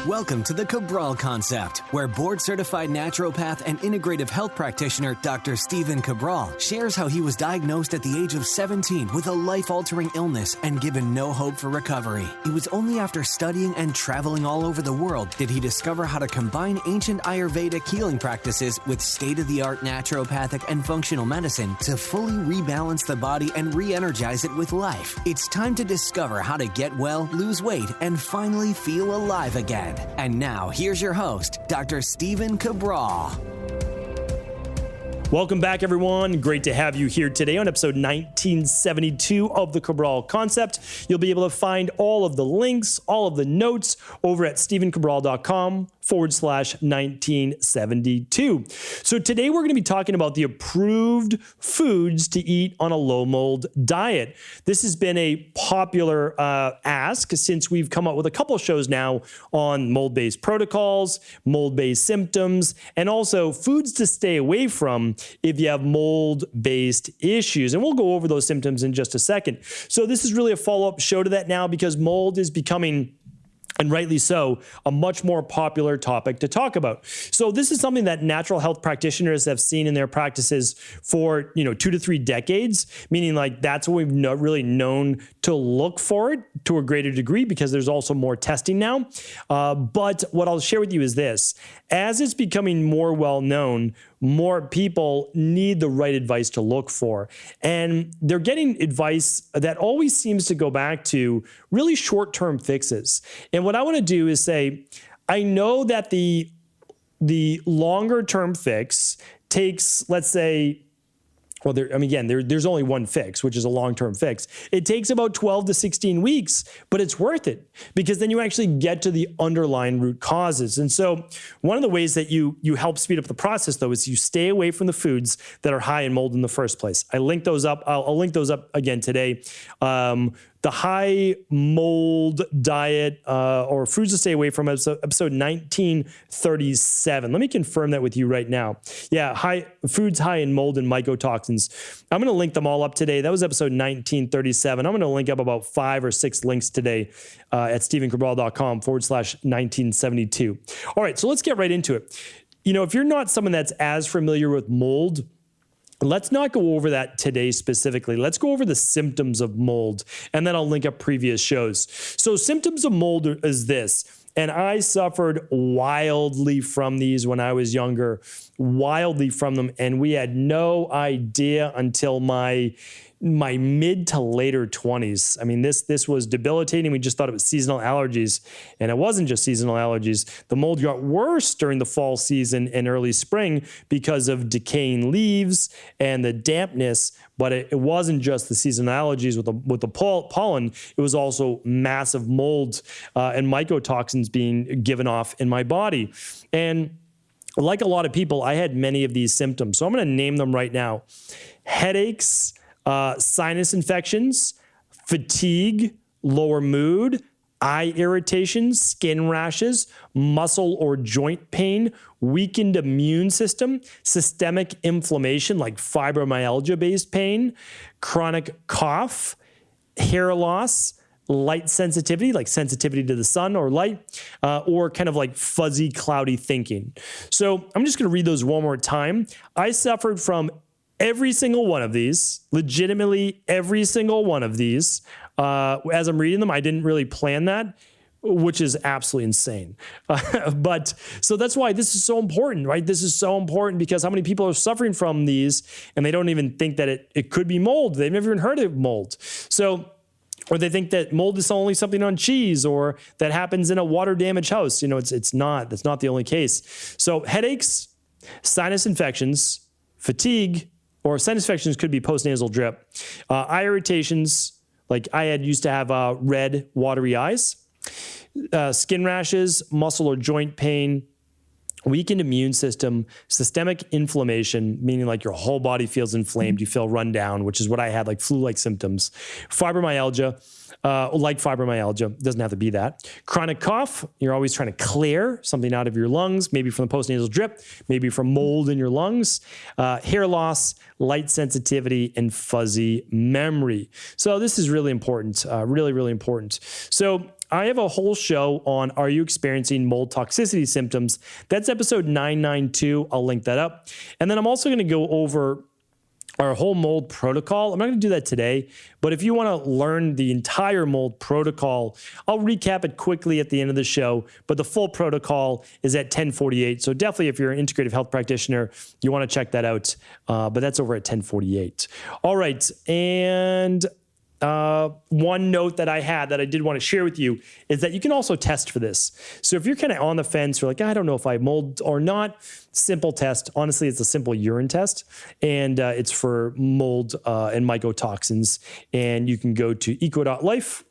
Welcome to the Cabral Concept, where board-certified naturopath and integrative health practitioner Dr. Stephen Cabral shares how he was diagnosed at the age of 17 with a life-altering illness and given no hope for recovery. It was only after studying and traveling all over the world did he discover how to combine ancient Ayurvedic healing practices with state-of-the-art naturopathic and functional medicine to fully rebalance the body and re-energize it with life. It's time to discover how to get well, lose weight, and finally feel alive again. And now, here's your host, Dr. Stephen Cabral. Welcome back, everyone. Great to have you here today on episode 1972 of the Cabral Concept. You'll be able to find all of the links, all of the notes over at stephencabral.com/1972. So today we're going to be talking about the approved foods to eat on a low mold diet. This has been a popular ask since we've come up with a couple of shows now on mold-based protocols, mold-based symptoms, and also foods to stay away from if you have mold-based issues. And we'll go over those symptoms in just a second. So this is really a follow-up show to that now because mold is becoming, and rightly so, a much more popular topic to talk about. So this is something that natural health practitioners have seen in their practices for 2 to 3 decades, meaning like that's what we've really known to look for it to a greater degree because there's also more testing now. But what I'll share with you is this. As it's becoming more well-known, more people need the right advice to look for. And they're getting advice that always seems to go back to really short-term fixes. And what I want to do is say, I know that the longer-term fix takes, let's say, well, there's only one fix, which is a long-term fix. It takes about 12 to 16 weeks, but it's worth it because then you actually get to the underlying root causes. And so one of the ways that you help speed up the process, though, is you stay away from the foods that are high in mold in the first place. I linked those up. I'll link those up again today. The high mold diet or foods to stay away from, episode 1937. Let me confirm that with you right now. Yeah, foods high in mold and mycotoxins. I'm going to link them all up today. That was episode 1937. I'm going to link up about 5 or 6 links today at stephencabral.com/1972. All right, so let's get right into it. If you're not someone that's as familiar with mold, let's not go over that today specifically. Let's go over the symptoms of mold, and then I'll link up previous shows. So symptoms of mold is this, and I suffered wildly from these when I was younger, wildly from them, and we had no idea until my mid to later 20s. I mean, this was debilitating. We just thought it was seasonal allergies, and it wasn't just seasonal allergies. The mold got worse during the fall season and early spring because of decaying leaves and the dampness, but it wasn't just the seasonal allergies with the pollen. It was also massive mold and mycotoxins being given off in my body. And like a lot of people, I had many of these symptoms. So I'm going to name them right now. Headaches, sinus infections, fatigue, lower mood, eye irritations, skin rashes, muscle or joint pain, weakened immune system, systemic inflammation like fibromyalgia-based pain, chronic cough, hair loss, light sensitivity, like sensitivity to the sun or light, or kind of like fuzzy, cloudy thinking. So I'm just going to read those one more time. I suffered from every single one of these, legitimately every single one of these. As I'm reading them, I didn't really plan that, which is absolutely insane. But so that's why this is so important, right? This is so important because how many people are suffering from these and they don't even think that it could be mold. They've never even heard of mold. So, or they think that mold is only something on cheese or that happens in a water damaged house. It's not. That's not the only case. So headaches, sinus infections, fatigue, or sinus infections could be postnasal drip. Eye irritations, like I used to have red, watery eyes. Skin rashes, muscle or joint pain, weakened immune system, systemic inflammation, meaning like your whole body feels inflamed, you feel run down, which is what I had, like flu-like symptoms. Fibromyalgia, doesn't have to be that. Chronic cough, you're always trying to clear something out of your lungs, maybe from the postnasal drip, maybe from mold in your lungs. Hair loss, light sensitivity, and fuzzy memory. So this is really important, really, really important. So I have a whole show on, are you experiencing mold toxicity symptoms? That's episode 992. I'll link that up. And then I'm also going to go over our whole mold protocol. I'm not going to do that today, but if you want to learn the entire mold protocol, I'll recap it quickly at the end of the show, but the full protocol is at 1048. So definitely if you're an integrative health practitioner, you want to check that out, but that's over at 1048. All right, and one note that I had that I did want to share with you is that you can also test for this. So if you're kind of on the fence, you're like, I don't know if I have mold or not, simple test. Honestly, it's a simple urine test, and it's for mold and mycotoxins. And you can go to eco.life.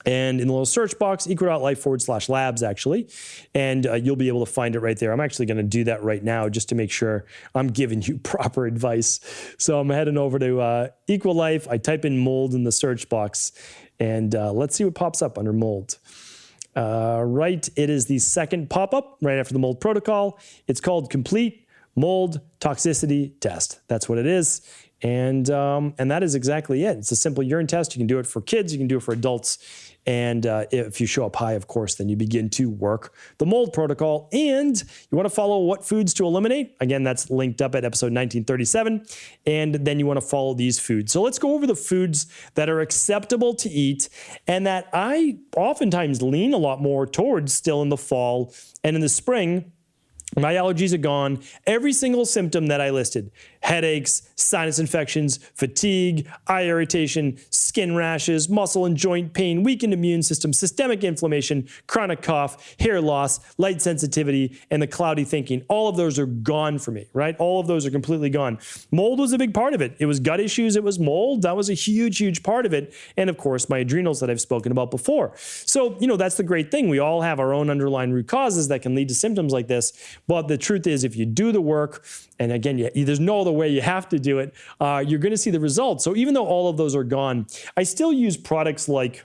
And in the little search box, eco.life/labs, actually, and you'll be able to find it right there. I'm actually going to do that right now just to make sure I'm giving you proper advice. So I'm heading over to EcoLife. I type in mold in the search box, and let's see what pops up under mold. Right, it is the second pop-up right after the mold protocol. It's called Complete Mold Toxicity Test. That's what it is. And that is exactly it. It's a simple urine test. You can do it for kids. You can do it for adults. And if you show up high, of course, then you begin to work the mold protocol. And you want to follow what foods to eliminate. Again, that's linked up at episode 1937. And then you want to follow these foods. So let's go over the foods that are acceptable to eat and that I oftentimes lean a lot more towards still in the fall and in the spring. My allergies are gone. Every single symptom that I listed, headaches, sinus infections, fatigue, eye irritation, skin rashes, muscle and joint pain, weakened immune system, systemic inflammation, chronic cough, hair loss, light sensitivity, and the cloudy thinking, all of those are gone for me, right? All of those are completely gone. Mold was a big part of it. It was gut issues. It was mold. That was a huge, huge part of it. And of course, my adrenals that I've spoken about before. So, that's the great thing. We all have our own underlying root causes that can lead to symptoms like this. But the truth is, if you do the work, and again, there's no other way, you have to do it, you're going to see the results. So even though all of those are gone, I still use products like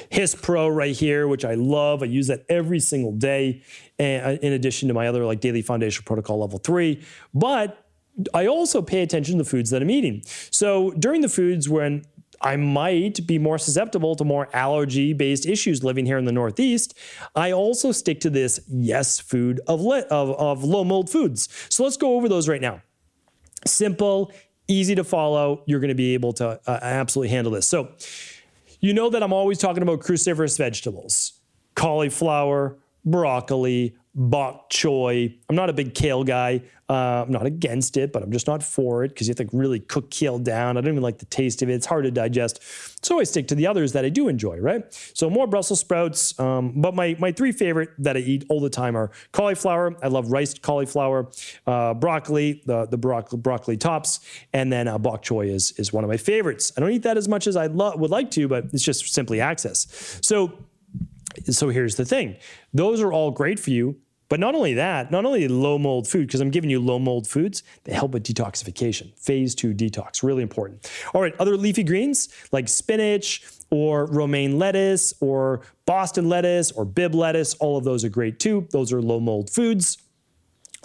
His Pro right here, which I love. I use that every single day, in addition to my other like Daily Foundation Protocol Level 3. But I also pay attention to the foods that I'm eating. So during the foods when I might be more susceptible to more allergy-based issues living here in the Northeast, I also stick to this yes food of low mold foods. So let's go over those right now. Simple, easy to follow. You're going to be able to absolutely handle this. So you know that I'm always talking about cruciferous vegetables, cauliflower, broccoli, bok choy. I'm not a big kale guy. I'm not against it, but I'm just not for it because you have to really cook kale down. I don't even like the taste of it. It's hard to digest. So I stick to the others that I do enjoy, right? So more Brussels sprouts. But my three favorite that I eat all the time are cauliflower. I love riced cauliflower, broccoli, the broccoli tops, and then bok choy is one of my favorites. I don't eat that as much as I would like to, but it's just simply access. So here's the thing. Those are all great for you. But not only that, not only low mold food, because I'm giving you low mold foods, they help with detoxification. Phase 2 detox, really important. All right, other leafy greens like spinach or romaine lettuce or Boston lettuce or Bibb lettuce, all of those are great too. Those are low mold foods.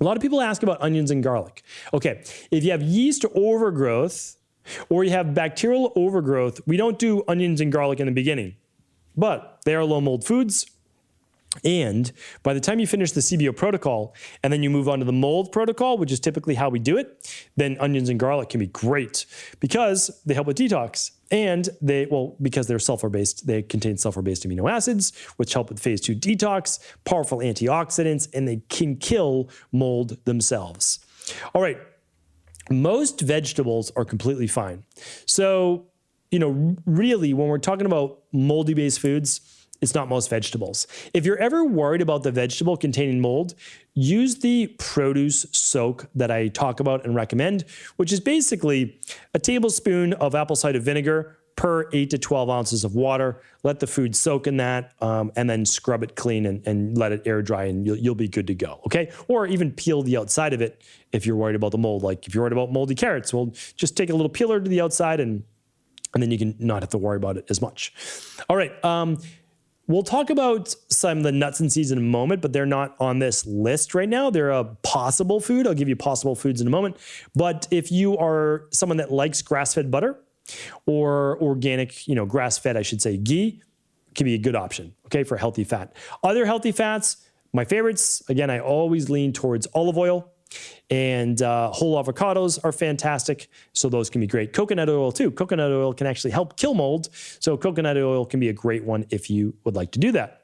A lot of people ask about onions and garlic. Okay, if you have yeast overgrowth or you have bacterial overgrowth, we don't do onions and garlic in the beginning, but they are low mold foods. And by the time you finish the CBO protocol and then you move on to the mold protocol, which is typically how we do it, then onions and garlic can be great because they help with detox. And because they're sulfur-based, they contain sulfur-based amino acids, which help with phase 2 detox, powerful antioxidants, and they can kill mold themselves. All right, most vegetables are completely fine. So, really, when we're talking about moldy-based foods, it's not most vegetables. If you're ever worried about the vegetable containing mold, use the produce soak that I talk about and recommend, which is basically a tablespoon of apple cider vinegar per 8 to 12 ounces of water. Let the food soak in that and then scrub it clean and let it air dry and you'll be good to go, okay? Or even peel the outside of it if you're worried about the mold. Like if you're worried about moldy carrots, well, just take a little peeler to the outside and then you can not have to worry about it as much. All right. We'll talk about some of the nuts and seeds in a moment, but they're not on this list right now. They're a possible food. I'll give you possible foods in a moment. But if you are someone that likes grass-fed butter or organic, grass-fed, I should say, ghee, can be a good option, okay, for healthy fat. Other healthy fats, my favorites, again, I always lean towards olive oil, and whole avocados are fantastic, so those can be great. Coconut oil too. Coconut oil can actually help kill mold, so coconut oil can be a great one if you would like to do that.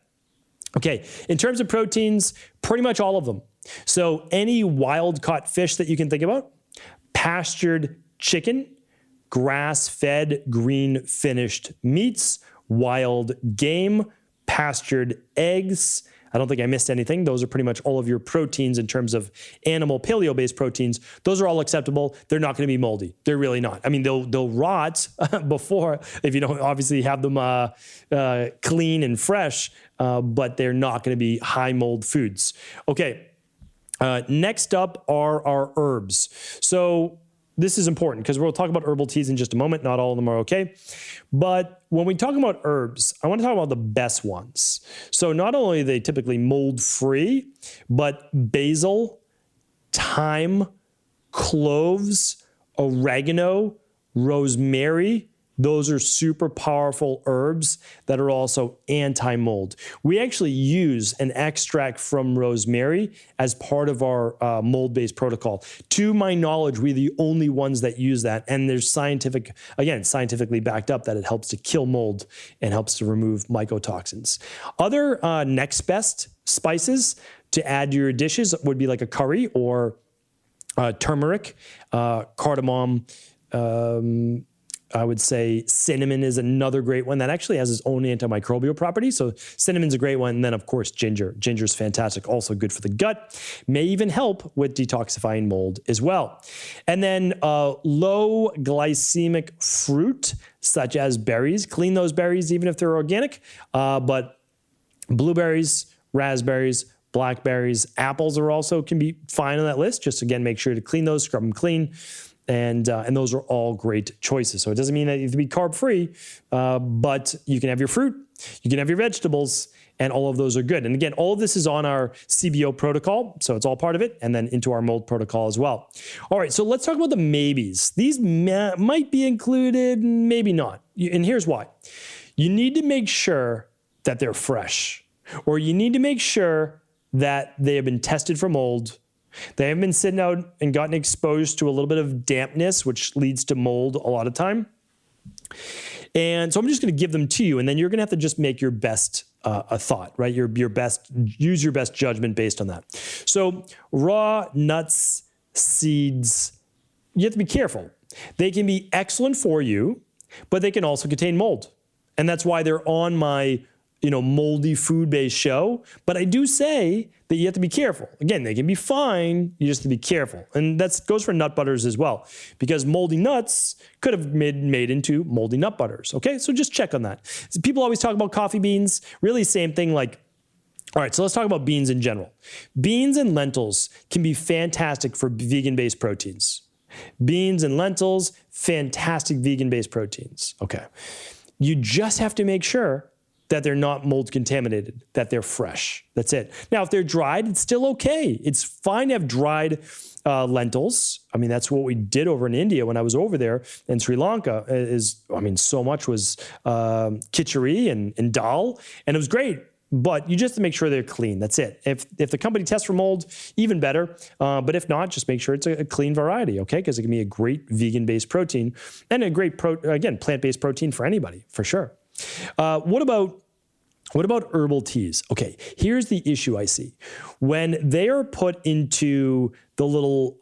Okay, in terms of proteins, pretty much all of them. So any wild-caught fish that you can think about, pastured chicken, grass-fed, green-finished meats, wild game, pastured eggs. I don't think I missed anything. Those are pretty much all of your proteins in terms of animal paleo-based proteins. Those are all acceptable. They're not going to be moldy. They're really not. I mean, they'll rot before if you don't obviously have them clean and fresh, but they're not going to be high mold foods. Okay. Next up are our herbs. So this is important because we'll talk about herbal teas in just a moment. Not all of them are okay. But when we talk about herbs, I want to talk about the best ones. So not only are they typically mold-free, but basil, thyme, cloves, oregano, rosemary, those are super powerful herbs that are also anti-mold. We actually use an extract from rosemary as part of our mold-based protocol. To my knowledge, we're the only ones that use that. And there's scientifically backed up that it helps to kill mold and helps to remove mycotoxins. Other next best spices to add to your dishes would be like a curry or turmeric, cardamom, I would say cinnamon is another great one that actually has its own antimicrobial properties. So cinnamon's a great one. And then, of course, ginger. Ginger's fantastic. Also good for the gut. May even help with detoxifying mold as well. And then low glycemic fruit, such as berries. Clean those berries, even if they're organic. But blueberries, raspberries, blackberries, apples are also can be fine on that list. Just, again, make sure to clean those, scrub them clean. And those are all great choices. So it doesn't mean that you have to be carb-free, but you can have your fruit, you can have your vegetables, and all of those are good. And again, all of this is on our CBO protocol, so it's all part of it, and then into our mold protocol as well. All right, so let's talk about the maybes. These might be included, maybe not. And here's why. You need to make sure that they're fresh, or you need to make sure that they have been tested for mold. They haven't been sitting out and gotten exposed to a little bit of dampness, which leads to mold a lot of time. And so I'm just going to give them to you, and then you're going to have to just make your best a thought, right? Your best, use your best judgment based on that. So raw nuts, seeds, you have to be careful. They can be excellent for you, but they can also contain mold. And that's why they're on my moldy food-based show. But I do say that you have to be careful. Again, they can be fine. You just have to be careful. And that goes for nut butters as well, because moldy nuts could have been made into moldy nut butters. Okay, so just check on that. People always talk about coffee beans. Really, same thing. All right, so let's talk about beans in general. Beans and lentils can be fantastic for vegan-based proteins. Beans and lentils, fantastic vegan-based proteins. Okay, you just have to make sure that they're not mold contaminated, that they're fresh. That's it. Now, if they're dried, it's still okay. It's fine to have dried lentils. I mean, that's what we did over in India when I was over there in Sri Lanka. So much was khichdi and dal, and it was great. But you just have to make sure they're clean. That's it. If the company tests for mold, even better. But if not, just make sure it's a clean variety, okay? Because it can be a great vegan-based protein and a great, plant-based protein for anybody, for sure. What about herbal teas? Okay, here's the issue I see. When they are put into the little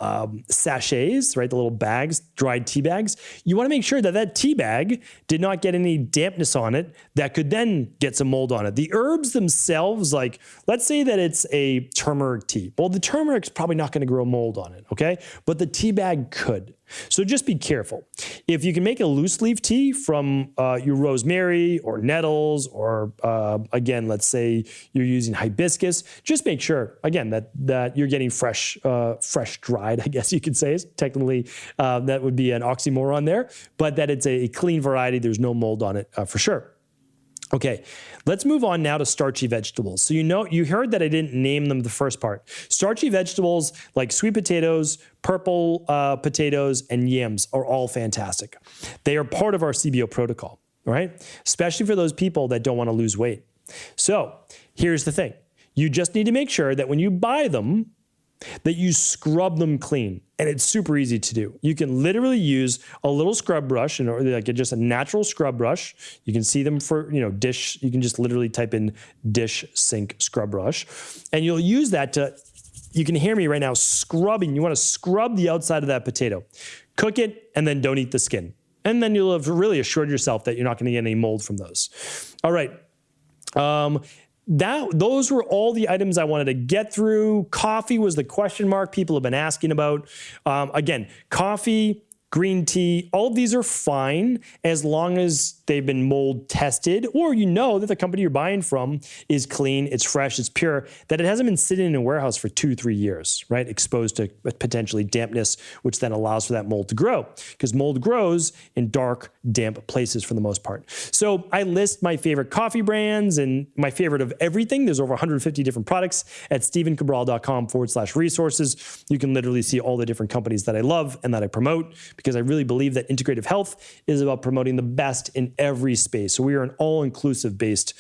sachets, right, the little bags, dried tea bags, you want to make sure that that tea bag did not get any dampness on it that could then get some mold on it. The herbs themselves, like let's say that it's a turmeric tea. Well, the turmeric's probably not going to grow mold on it, okay? But the tea bag could. So just be careful. If you can make a loose leaf tea from your rosemary or nettles, or again, let's say you're using hibiscus, just make sure, again, that you're getting fresh dried, I guess you could say. Technically, that would be an oxymoron there, but that it's a clean variety. There's no mold on it for sure. Okay, let's move on now to starchy vegetables. So you heard that I didn't name them the first part. Starchy vegetables like sweet potatoes, purple potatoes, and yams are all fantastic. They are part of our CBO protocol. right? Especially for those people that don't want to lose weight. So here's the thing. You just need to make sure that when you buy them, that you scrub them clean. And it's super easy to do. You can literally use a little scrub brush, or like just a natural scrub brush. You can see them for, dish. You can just literally type in dish sink scrub brush. And you'll use that to, you can hear me right now, scrubbing. You want to scrub the outside of that potato. Cook it, and then don't eat the skin. And then you'll have really assured yourself that you're not going to get any mold from those. All right. Those were all the items I wanted to get through. Coffee was the question mark people have been asking about. Again, coffee, green tea, all of these are fine as long as they've been mold tested, or that the company you're buying from is clean, it's fresh, it's pure, that it hasn't been sitting in a warehouse for 2-3 years, right? Exposed to potentially dampness, which then allows for that mold to grow, because mold grows in dark, damp places for the most part. So I list my favorite coffee brands and my favorite of everything. There's over 150 different products at stephencabral.com/resources. You can literally see all the different companies that I love and that I promote, because I really believe that integrative health is about promoting the best in every space. So we are an all-inclusive based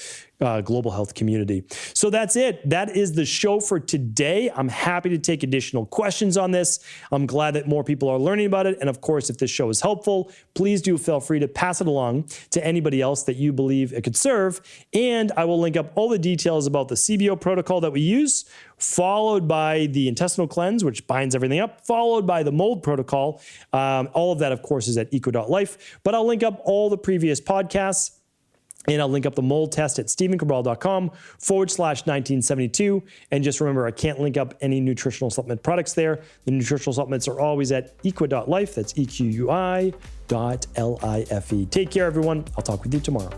global health community. So that's it. That is the show for today. I'm happy to take additional questions on this. I'm glad that more people are learning about it. And of course, if this show is helpful, please do feel free to pass it along to anybody else that you believe it could serve. And I will link up all the details about the CBO protocol that we use, followed by the intestinal cleanse, which binds everything up, followed by the mold protocol. All of that, of course, is at eco.life. But I'll link up all the previous podcasts. And I'll link up the mold test at stephencabral.com/1972. And just remember, I can't link up any nutritional supplement products there. The nutritional supplements are always at equi.life. That's EQUI.LIFE. Take care, everyone. I'll talk with you tomorrow.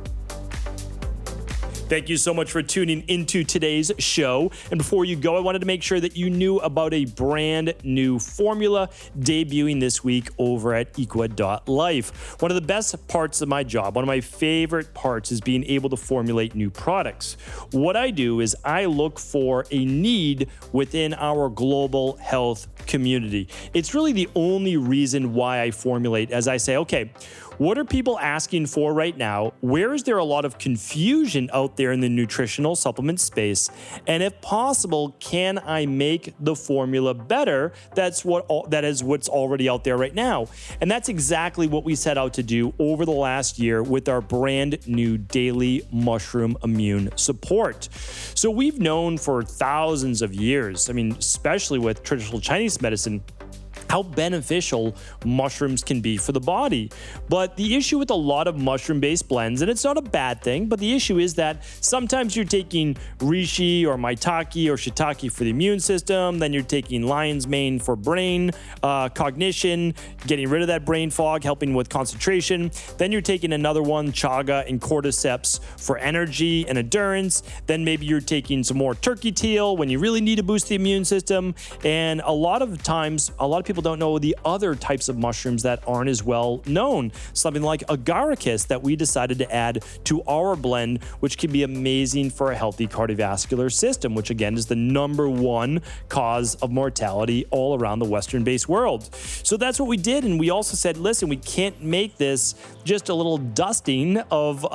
Thank you so much for tuning into today's show. And before you go, I wanted to make sure that you knew about a brand new formula debuting this week over at equi.life. One of the best parts of my job, one of my favorite parts, is being able to formulate new products. What I do is I look for a need within our global health community. It's really the only reason why I formulate, as I say, okay, what are people asking for right now? Where is there a lot of confusion out there in the nutritional supplement space? And if possible, can I make the formula better? That is what's already out there right now. And that's exactly what we set out to do over the last year with our brand new daily mushroom immune support. So we've known for thousands of years, especially with traditional Chinese medicine, how beneficial mushrooms can be for the body. But the issue with a lot of mushroom-based blends, and it's not a bad thing, but the issue is that sometimes you're taking reishi or maitake or shiitake for the immune system, then you're taking lion's mane for brain cognition, getting rid of that brain fog, helping with concentration. Then you're taking another one, chaga and cordyceps, for energy and endurance. Then maybe you're taking some more turkey tail when you really need to boost the immune system. And a lot of times, a lot of people don't know the other types of mushrooms that aren't as well known. Something like agaricus that we decided to add to our blend, which can be amazing for a healthy cardiovascular system, which again is the #1 cause of mortality all around the Western-based world. So that's what we did. And we also said, listen, we can't make this just a little dusting of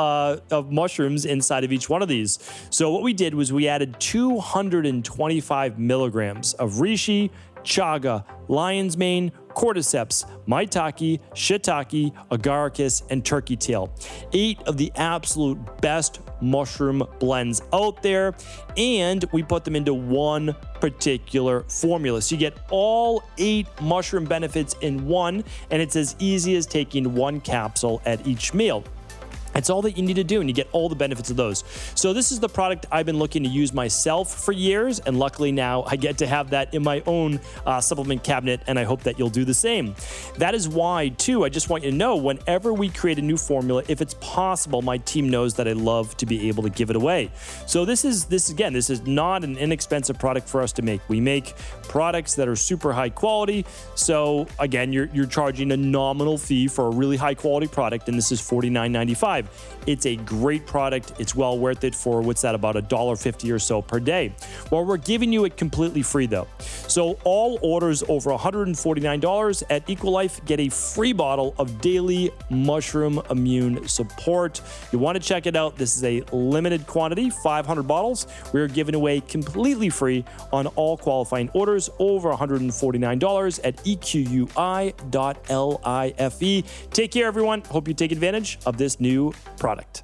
mushrooms inside of each one of these. So what we did was we added 225 milligrams of reishi, chaga, lion's mane, cordyceps, maitake, shiitake, agaricus, and turkey tail. 8 of the absolute best mushroom blends out there, and we put them into one particular formula. So you get all 8 mushroom benefits in one, and it's as easy as taking one capsule at each meal. That's all that you need to do, and you get all the benefits of those. So this is the product I've been looking to use myself for years, and luckily now I get to have that in my own supplement cabinet, and I hope that you'll do the same. That is why, too, I just want you to know, whenever we create a new formula, if it's possible, my team knows that I love to be able to give it away. So this is not an inexpensive product for us to make. We make products that are super high quality. So again, you're charging a nominal fee for a really high quality product, and this is $49.95. $1.25. It's a great product. It's well worth it for what's that, about $1.50 or so per day. Well, we're giving you it completely free though. So all orders over $149 at Equilife get a free bottle of daily mushroom immune support. You want to check it out. This is a limited quantity, 500 bottles. We're giving away completely free on all qualifying orders over $149 at equi.life. Take care, everyone. Hope you take advantage of this new product.